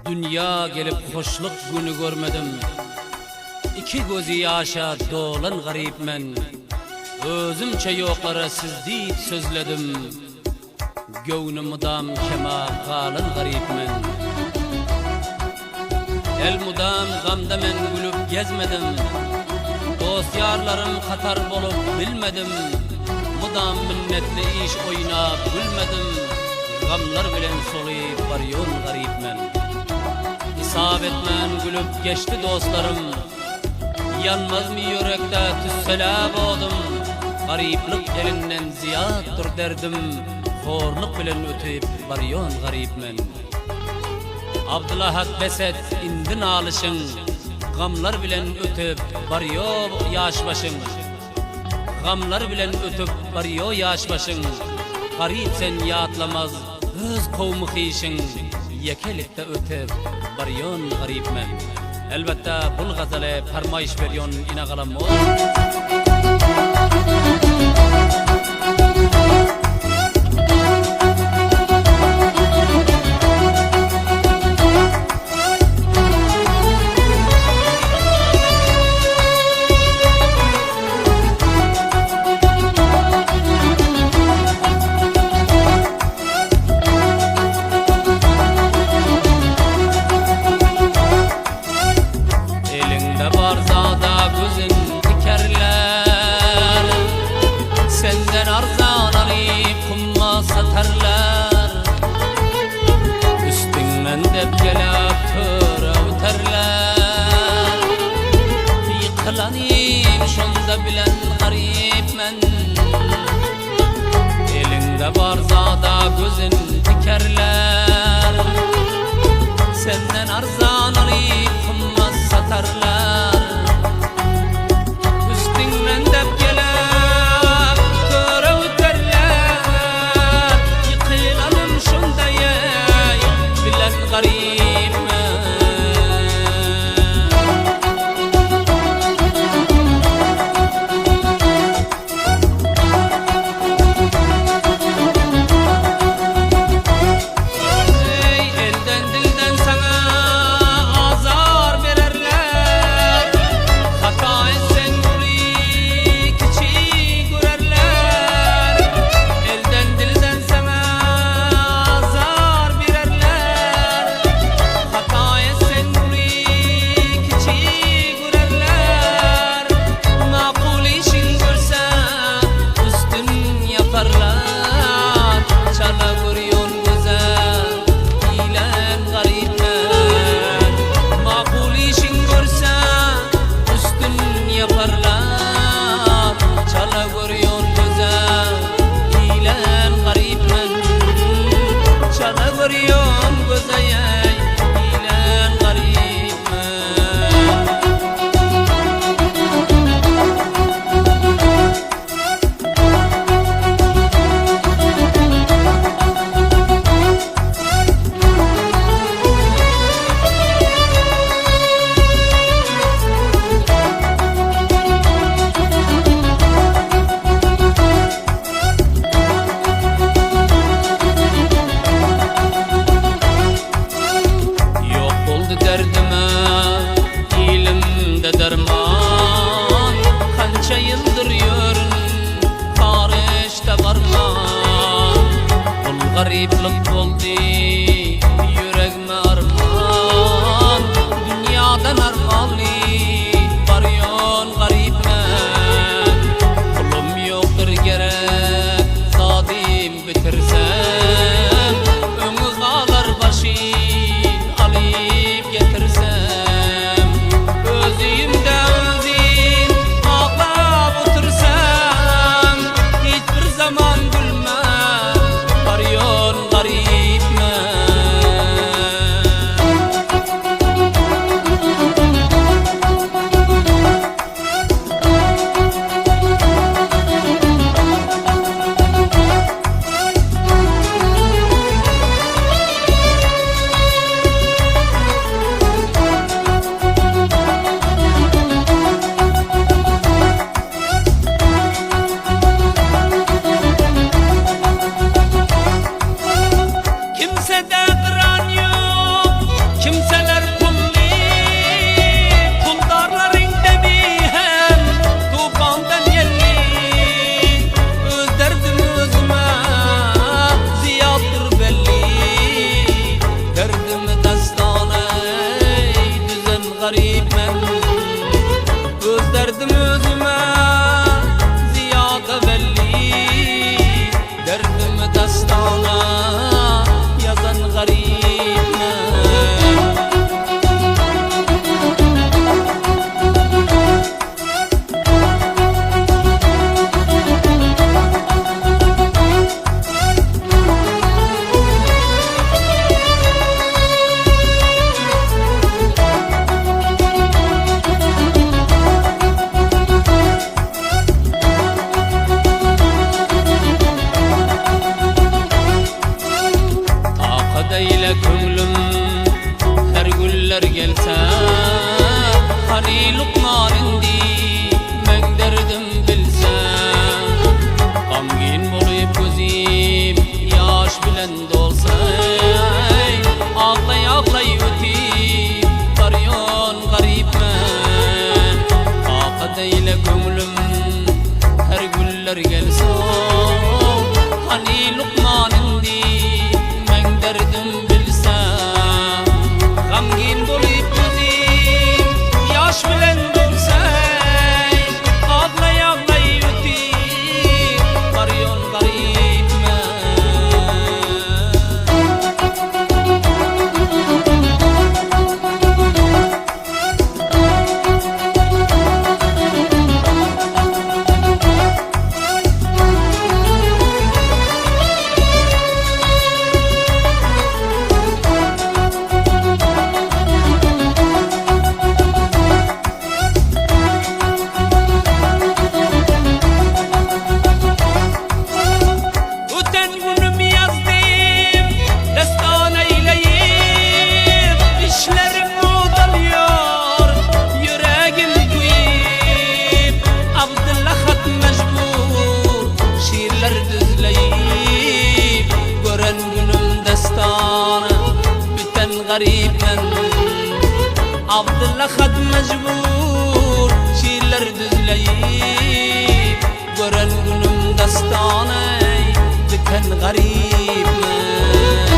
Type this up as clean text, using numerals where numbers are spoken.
Dünya gelip hoşluk günü görmedim. İki gözü yaşa dolan garip men. Özümçe yoklara siz deyip sözledim. Göğnüm dam kema kalın garip men. El mudam gamda men gülüp gezmedim. Dost yarlarım katar bolup bilmedim. Mudam minnetli iş oynap gülmedim. Gamlar bilen soluyup varyon garip men. İsab etmen gülüp geçti dostlarım. Yanmaz mı yürekte tüssela boğdum. Gariplik elinden ziyattır derdim. Horluk bilen ötüyüp varyon garip men. Abdülahad Beset indin alışın. Gamlar bilen ötüp varyo yaş başın. Gamlar bilen ötüp varyo yaş başın. Garip sen yatlamaz öz kovmu xişin. Yekelikte ötüp varyon garip men. Elbette bul gazale farmayış veryon ina galam o. Barzada gözün dikerler. Senden arzan alıp kumma satarlar. Üstünden dep gelip töre öterler. Yıkılanayım şonda bilen garip men. Elinde barzada gözün dikerler. Senden arzan alıp kumma satarlar. Derman kança yıldır yörün tarihte varman. Ol gariplik oldu yüreğime arman. Dünyadan armanlı varyon garip men. Kulum yoktur gerek zadim bitirsem. Ömü ağlar başı alıp getirsem. Özümde özüm ağlap otursam. Hiçbir zaman gülmem varyon garip köngülüm her güller gelse hani Lukman indi men derdim bilsem gamgin bolup gözüm yaş bilen dolsa ağlay ağlay ötip daryon garipmen takat eyle köngülüm her güller gelse hani Lukman indi men derdim bilsem gamgin bolup gözüm yaş bilen dolsa ağlay ağlay ötip daryon garipmen garipmen Abdullah Xat mecbur şiirler düzleyip gören günüm dastane biten garipmen